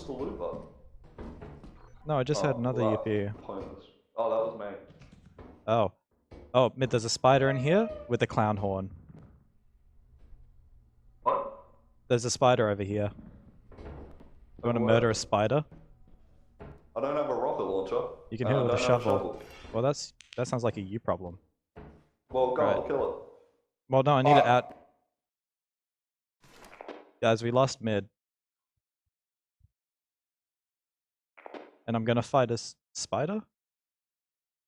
the loot button? No, I just heard another well, yippee. Pointless. Oh, that was me. Oh. Oh, mid, there's a spider in here with a clown horn. What? There's a spider over here. You want to Where? murder a spider? I don't have a rocket launcher. You can hit it with a I don't have shovel. Well, that sounds like a you problem. Well, go, Right. I'll kill it. Well, no, I need it out. Guys, we lost mid. And I'm gonna fight a spider?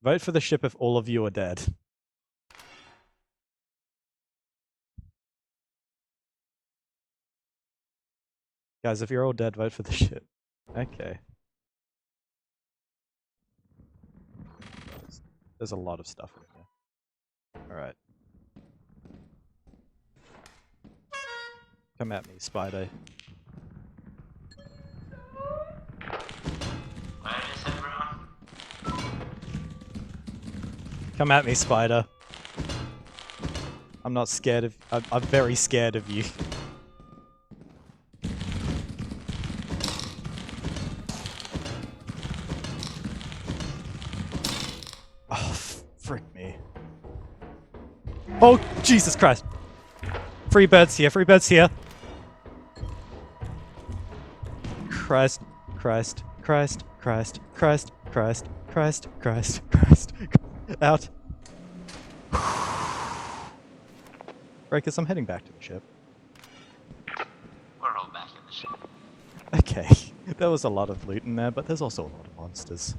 Vote for the ship if all of you are dead. Guys, if you're all dead, vote for the ship. Okay. There's a lot of stuff in here. Alright. Come at me, spider. Come at me, spider. I'm not scared of... I'm very scared of you. Oh, frick me. Oh, Jesus Christ. Free birds here, free birds here. Christ, Christ, Christ, Christ, Christ, Christ, Christ, Christ, Christ. Out. Breakers, I'm heading back to the ship. We're all back in the ship. Okay, there was a lot of loot in there, but there's also a lot of monsters.